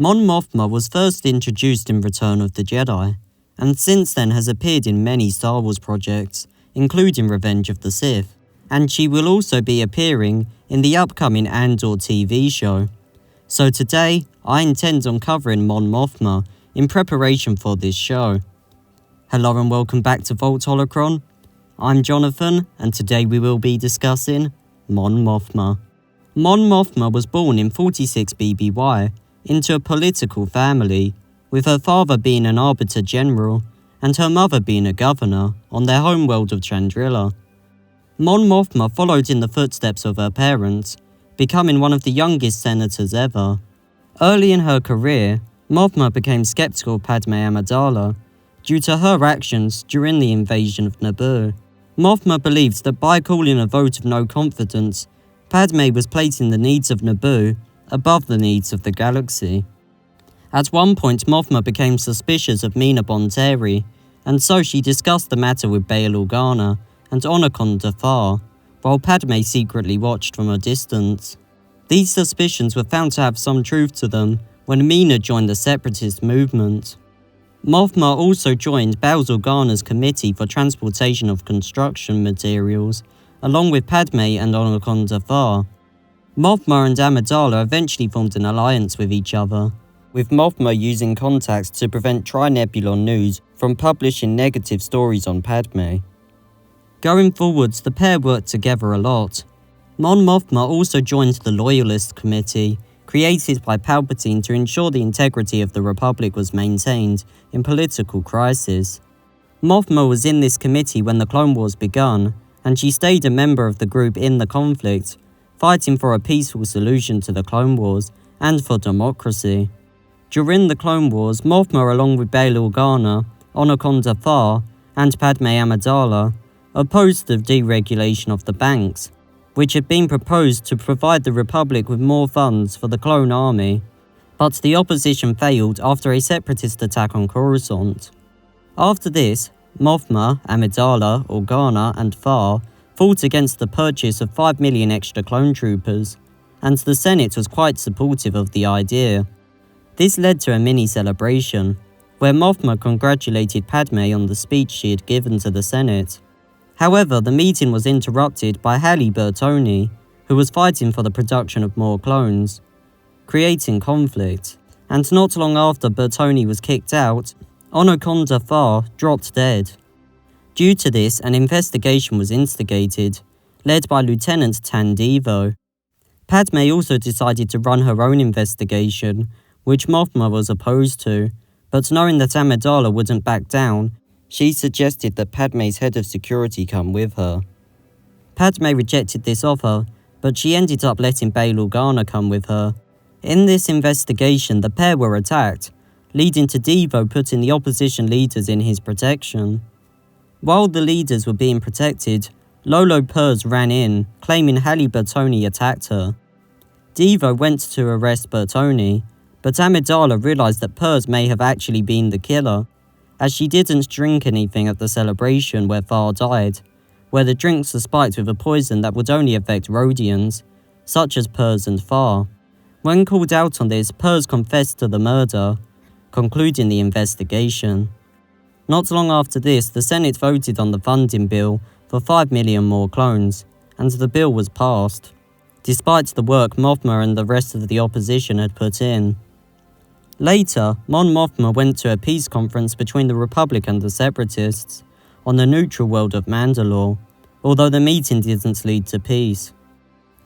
Mon Mothma was first introduced in Return of the Jedi, and since then has appeared in many Star Wars projects, including Revenge of the Sith, and she will also be appearing in the upcoming Andor TV show. So today, I intend on covering Mon Mothma in preparation for this show. Hello and welcome back to Vault Holocron. I'm Jonathan, and today we will be discussing Mon Mothma. Mon Mothma was born in 46 BBY into a political family, with her father being an arbiter general and her mother being a governor on their homeworld of Chandrila. Mon Mothma followed in the footsteps of her parents, becoming one of the youngest senators ever. Early in her career, Mothma became skeptical of Padme Amidala due to her actions during the invasion of Naboo. Mothma believed that by calling a vote of no confidence, Padme was placing the needs of Naboo above the needs of the galaxy. At one point, Mothma became suspicious of Mina Bonteri, and so she discussed the matter with Bail Organa and Onakon Dafar, while Padme secretly watched from a distance. These suspicions were found to have some truth to them when Mina joined the separatist movement. Mothma also joined Bail Organa's Committee for Transportation of Construction Materials, along with Padme and Onakon Dafar. Mothma and Amidala eventually formed an alliance with each other, with Mothma using contacts to prevent Trinebulon News from publishing negative stories on Padme. Going forwards, the pair worked together a lot. Mon Mothma also joined the Loyalist Committee, created by Palpatine to ensure the integrity of the Republic was maintained in political crisis. Mothma was in this committee when the Clone Wars begun, and she stayed a member of the group in the conflict, fighting for a peaceful solution to the Clone Wars and for democracy. During the Clone Wars, Mothma, along with Bail Organa, Onakon Dafar, and Padme Amidala, opposed the deregulation of the banks, which had been proposed to provide the Republic with more funds for the clone army, but the opposition failed after a separatist attack on Coruscant. After this, Mothma, Amidala, Organa, and Dafar fought against the purchase of 5 million extra clone troopers, and the Senate was quite supportive of the idea. This led to a mini-celebration, where Mothma congratulated Padme on the speech she had given to the Senate. However, the meeting was interrupted by Halle Bertoni, who was fighting for the production of more clones, creating conflict, and not long after Bertoni was kicked out, Onakon Dafar dropped dead. Due to this, an investigation was instigated, led by Lieutenant Tan Devo. Padme also decided to run her own investigation, which Mothma was opposed to, but knowing that Amidala wouldn't back down, she suggested that Padme's head of security come with her. Padme rejected this offer, but she ended up letting Bail Organa come with her. In this investigation, the pair were attacked, leading to Devo putting the opposition leaders in his protection. While the leaders were being protected, Lolo Pers ran in, claiming Halle Bertoni attacked her. Devo went to arrest Bertoni, but Amidala realised that Pers may have actually been the killer, as she didn't drink anything at the celebration where Far died, where the drinks were spiked with a poison that would only affect Rhodians, such as Pers and Far. When called out on this, Pers confessed to the murder, concluding the investigation. Not long after this, the Senate voted on the funding bill for 5 million more clones, and the bill was passed, despite the work Mothma and the rest of the opposition had put in. Later, Mon Mothma went to a peace conference between the Republic and the Separatists on the neutral world of Mandalore, although the meeting didn't lead to peace.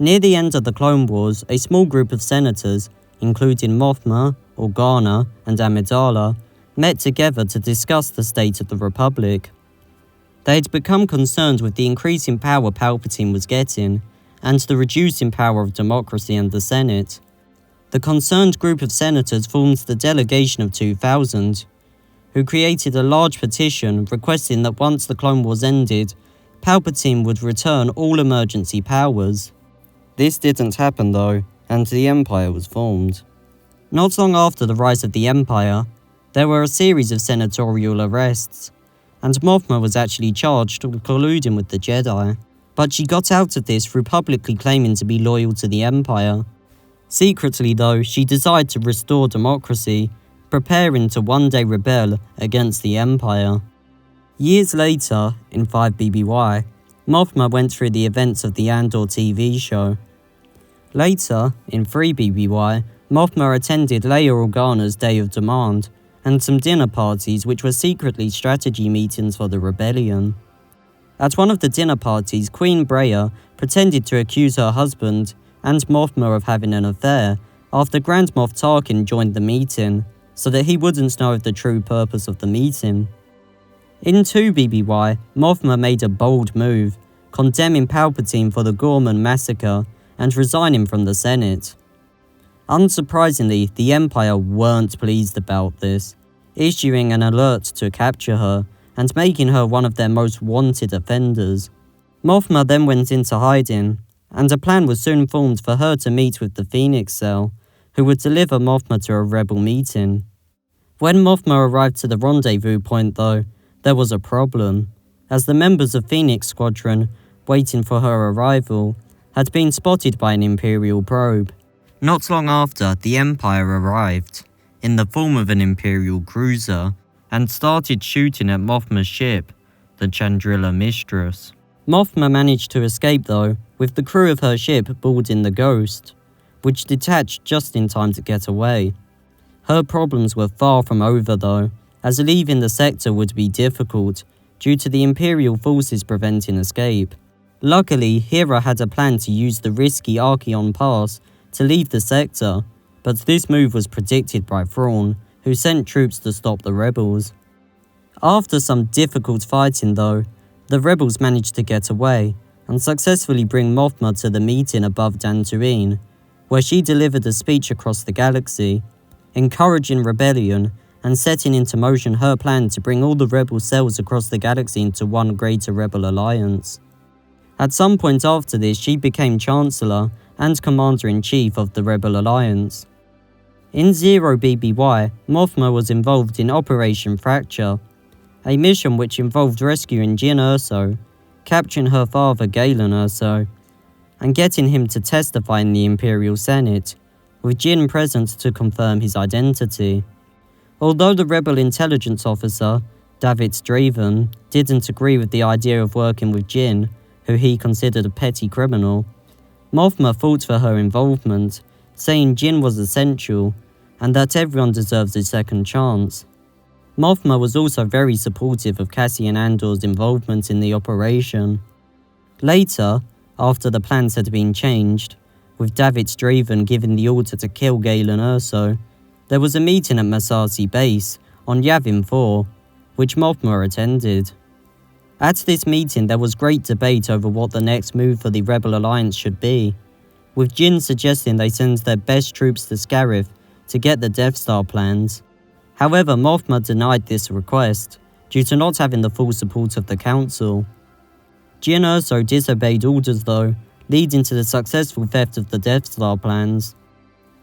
Near the end of the Clone Wars, a small group of senators, including Mothma, Organa, and Amidala, met together to discuss the state of the Republic. They had become concerned with the increasing power Palpatine was getting, and the reducing power of democracy and the Senate. The concerned group of senators formed the Delegation of 2000, who created a large petition requesting that once the Clone Wars ended, Palpatine would return all emergency powers. This didn't happen though, and the Empire was formed. Not long after the rise of the Empire, there were a series of senatorial arrests, and Mothma was actually charged with colluding with the Jedi, but she got out of this through publicly claiming to be loyal to the Empire. Secretly though, she desired to restore democracy, preparing to one day rebel against the Empire. Years later, in 5 BBY, Mothma went through the events of the Andor TV show. Later, in 3 BBY, Mothma attended Leia Organa's Day of Demand, and some dinner parties which were secretly strategy meetings for the rebellion. At one of the dinner parties, Queen Breya pretended to accuse her husband and Mothma of having an affair after Grand Moff Tarkin joined the meeting, so that he wouldn't know of the true purpose of the meeting. In 2 BBY, Mothma made a bold move, condemning Palpatine for the Gorman massacre and resigning from the Senate. Unsurprisingly, the Empire weren't pleased about this, issuing an alert to capture her and making her one of their most wanted offenders. Mothma then went into hiding, and a plan was soon formed for her to meet with the Phoenix Cell, who would deliver Mothma to a rebel meeting. When Mothma arrived to the rendezvous point though, there was a problem, as the members of Phoenix Squadron, waiting for her arrival, had been spotted by an Imperial probe. Not long after, the Empire arrived, in the form of an Imperial cruiser, and started shooting at Mothma's ship, the Chandrila Mistress. Mothma managed to escape though, with the crew of her ship boarding the Ghost, which detached just in time to get away. Her problems were far from over though, as leaving the sector would be difficult due to the Imperial forces preventing escape. Luckily, Hera had a plan to use the risky Archeon Pass to leave the sector, but this move was predicted by Thrawn, who sent troops to stop the rebels. After some difficult fighting though, the rebels managed to get away and successfully bring Mothma to the meeting above Dantooine, where she delivered a speech across the galaxy, encouraging rebellion and setting into motion her plan to bring all the rebel cells across the galaxy into one greater rebel alliance. At some point after this, she became Chancellor and Commander-in-Chief of the Rebel Alliance. In 0 BBY, Mothma was involved in Operation Fracture, a mission which involved rescuing Jyn Erso, capturing her father Galen Erso, and getting him to testify in the Imperial Senate, with Jyn present to confirm his identity. Although the rebel intelligence officer, David Draven, didn't agree with the idea of working with Jyn, who he considered a petty criminal, Mothma fought for her involvement, saying Jyn was essential, and that everyone deserves a second chance. Mothma was also very supportive of Cassian Andor's involvement in the operation. Later, after the plans had been changed, with David Draven giving the order to kill Galen Erso, there was a meeting at Massassi Base on Yavin 4, which Mothma attended. At this meeting there was great debate over what the next move for the Rebel Alliance should be, with Jyn suggesting they send their best troops to Scarif to get the Death Star plans. However, Mothma denied this request, due to not having the full support of the Council. Jyn Erso disobeyed orders though, leading to the successful theft of the Death Star plans.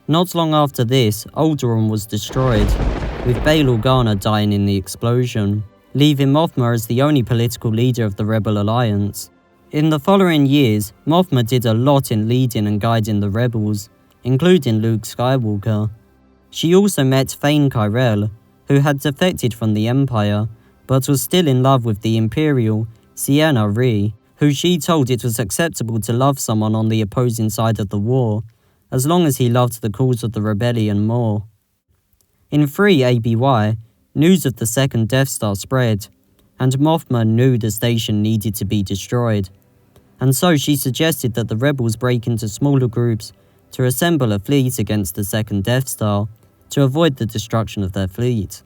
Not long after this, Alderaan was destroyed, with Bail Organa dying in the explosion, leaving Mothma as the only political leader of the Rebel Alliance. In the following years, Mothma did a lot in leading and guiding the rebels, including Luke Skywalker. She also met Thane Kyrell, who had defected from the Empire, but was still in love with the Imperial Ciena Ree, who she told it was acceptable to love someone on the opposing side of the war, as long as he loved the cause of the rebellion more. In 3 ABY, news of the second Death Star spread, and Mothma knew the station needed to be destroyed, and so she suggested that the rebels break into smaller groups to assemble a fleet against the second Death Star, to avoid the destruction of their fleet.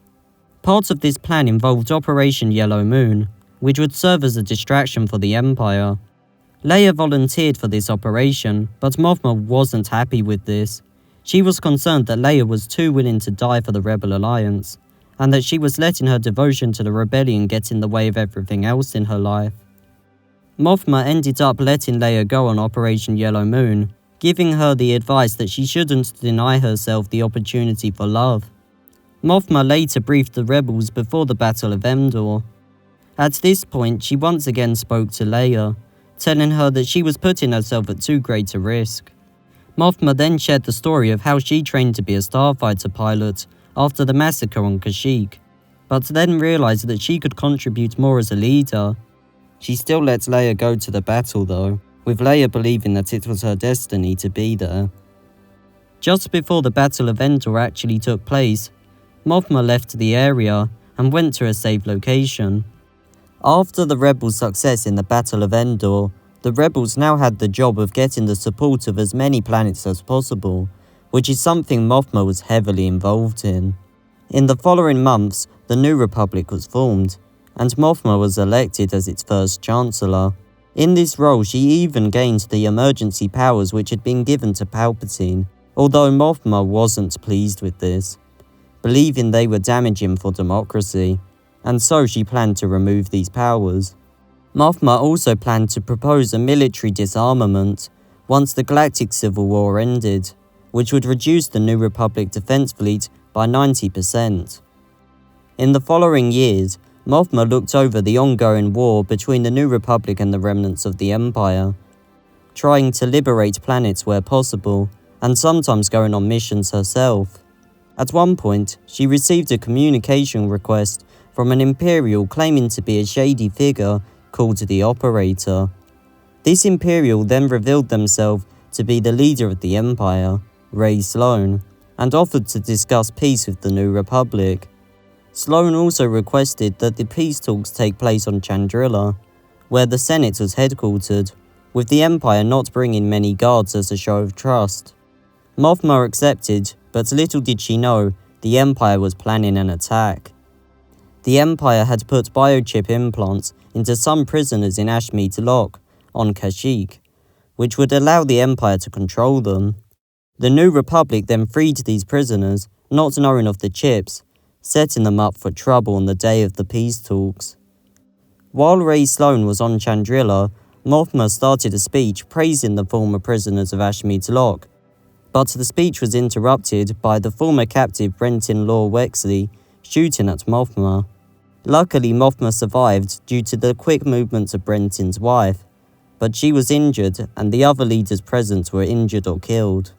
Part of this plan involved Operation Yellow Moon, which would serve as a distraction for the Empire. Leia volunteered for this operation, but Mothma wasn't happy with this. She was concerned that Leia was too willing to die for the Rebel Alliance, and that she was letting her devotion to the rebellion get in the way of everything else in her life. Mothma ended up letting Leia go on Operation Yellow Moon, giving her the advice that she shouldn't deny herself the opportunity for love. Mothma later briefed the rebels before the Battle of Endor. At this point, she once again spoke to Leia, telling her that she was putting herself at too great a risk. Mothma then shared the story of how she trained to be a starfighter pilot after the massacre on Kashyyyk, but then realised that she could contribute more as a leader. She still let Leia go to the battle though, with Leia believing that it was her destiny to be there. Just before the Battle of Endor actually took place, Mothma left the area and went to a safe location. After the Rebels' success in the Battle of Endor, the Rebels now had the job of getting the support of as many planets as possible, which is something Mothma was heavily involved in. In the following months, the New Republic was formed, and Mothma was elected as its first Chancellor. In this role, she even gained the emergency powers which had been given to Palpatine, although Mothma wasn't pleased with this, believing they were damaging for democracy, and so she planned to remove these powers. Mothma also planned to propose a military disarmament once the Galactic Civil War ended, which would reduce the New Republic Defense Fleet by 90%. In the following years, Mothma looked over the ongoing war between the New Republic and the remnants of the Empire, trying to liberate planets where possible, and sometimes going on missions herself. At one point, she received a communication request from an Imperial claiming to be a shady figure called the Operator. This Imperial then revealed themselves to be the leader of the Empire, Rey Sloane, and offered to discuss peace with the New Republic. Sloane also requested that the peace talks take place on Chandrila, where the Senate was headquartered, with the Empire not bringing many guards as a show of trust. Mothma accepted, but little did she know, the Empire was planning an attack. The Empire had put biochip implants into some prisoners in Ashmead Lock, on Kashyyyk, which would allow the Empire to control them. The New Republic then freed these prisoners, not knowing of the chips, setting them up for trouble on the day of the peace talks. While Rey Sloane was on Chandrila, Mothma started a speech praising the former prisoners of Ashmead Lock, but the speech was interrupted by the former captive Brenton Law Wexley shooting at Mothma. Luckily, Mothma survived due to the quick movements of Brenton's wife, but she was injured and the other leaders present were injured or killed.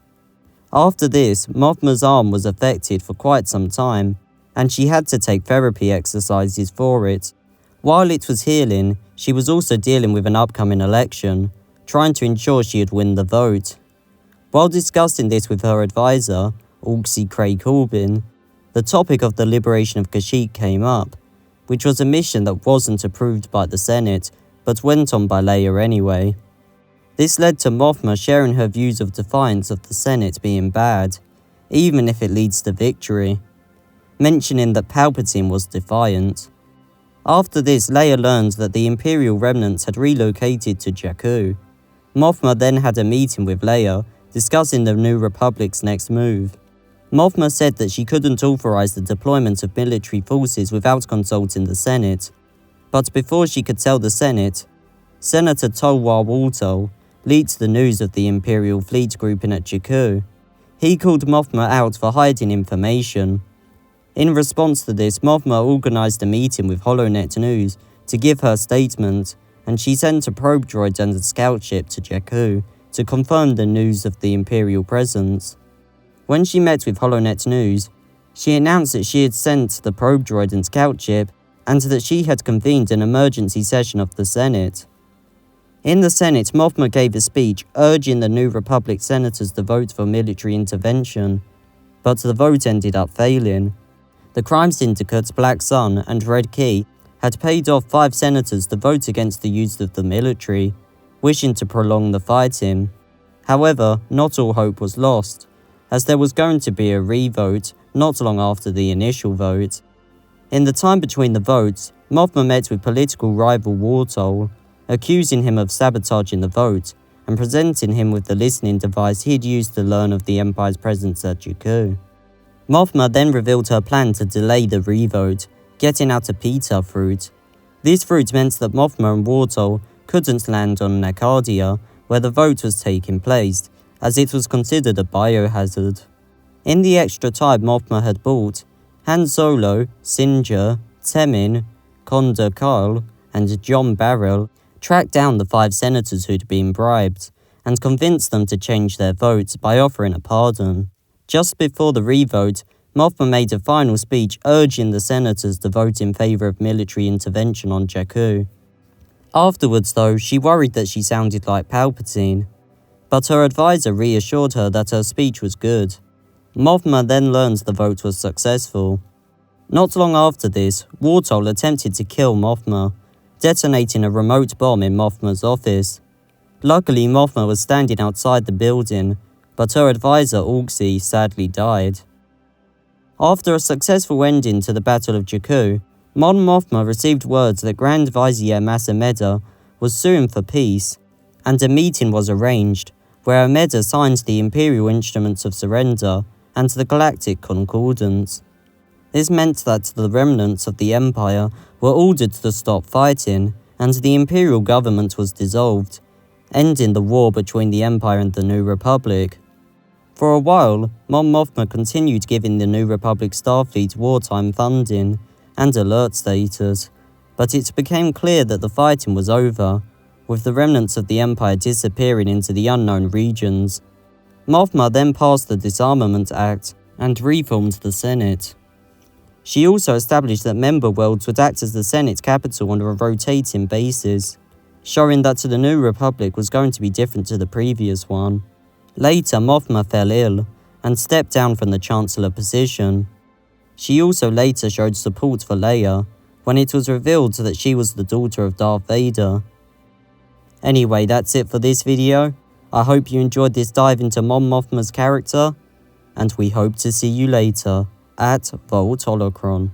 After this, Mothma's arm was affected for quite some time, and she had to take therapy exercises for it. While it was healing, she was also dealing with an upcoming election, trying to ensure she would win the vote. While discussing this with her advisor, Orksy Craig Corbin, the topic of the liberation of Kashyyyk came up, which was a mission that wasn't approved by the Senate, but went on by Leia anyway. This led to Mothma sharing her views of defiance of the Senate being bad, even if it leads to victory, mentioning that Palpatine was defiant. After this, Leia learned that the Imperial remnants had relocated to Jakku. Mothma then had a meeting with Leia, discussing the New Republic's next move. Mothma said that she couldn't authorize the deployment of military forces without consulting the Senate. But before she could tell the Senate, Senator Tolwar Waltol leaked the news of the Imperial fleet grouping at Jakku. He called Mothma out for hiding information. In response to this, Mothma organized a meeting with HoloNet News to give her statement, and she sent a probe droid and a scout ship to Jakku to confirm the news of the Imperial presence. When she met with HoloNet News, she announced that she had sent the probe droid and scout ship, and that she had convened an emergency session of the Senate. In the Senate, Mothma gave a speech urging the New Republic senators to vote for military intervention, but the vote ended up failing. The crime syndicates Black Sun and Red Key had paid off 5 senators to vote against the use of the military, wishing to prolong the fighting. However, not all hope was lost, as there was going to be a re-vote not long after the initial vote. In the time between the votes, Mothma met with political rival Waltol, accusing him of sabotaging the vote and presenting him with the listening device he'd used to learn of the Empire's presence at Jakku. Mothma then revealed her plan to delay the re-vote, getting out a pita fruit. This fruit meant that Mothma and Waltol couldn't land on Nakadia, where the vote was taking place, as it was considered a biohazard. In the extra time Mothma had bought, Han Solo, Sinjar, Temin, Konda Kyle, and John Barrell tracked down the 5 senators who'd been bribed, and convinced them to change their vote by offering a pardon. Just before the revote, Mothma made a final speech urging the senators to vote in favour of military intervention on Jakku. Afterwards though, she worried that she sounded like Palpatine, but her advisor reassured her that her speech was good. Mothma then learned the vote was successful. Not long after this, Wartol attempted to kill Mothma, detonating a remote bomb in Mothma's office. Luckily, Mothma was standing outside the building, but her advisor Orgzy sadly died. After a successful ending to the Battle of Jakku, Mon Mothma received words that Grand Vizier Masameda was suing for peace, and a meeting was arranged, where Ameda signed the Imperial Instruments of Surrender and the Galactic Concordance. This meant that the remnants of the Empire were ordered to stop fighting, and the Imperial government was dissolved, ending the war between the Empire and the New Republic. For a while, Mon Mothma continued giving the New Republic Starfleet wartime funding and alert status, but it became clear that the fighting was over, with the remnants of the Empire disappearing into the unknown regions. Mothma then passed the Disarmament Act and reformed the Senate. She also established that member worlds would act as the Senate capital on a rotating basis, showing that the New Republic was going to be different to the previous one. Later, Mothma fell ill and stepped down from the Chancellor position. She also later showed support for Leia when it was revealed that she was the daughter of Darth Vader. Anyway, that's it for this video. I hope you enjoyed this dive into Mon Mothma's character, and we hope to see you later at Vault Holocron.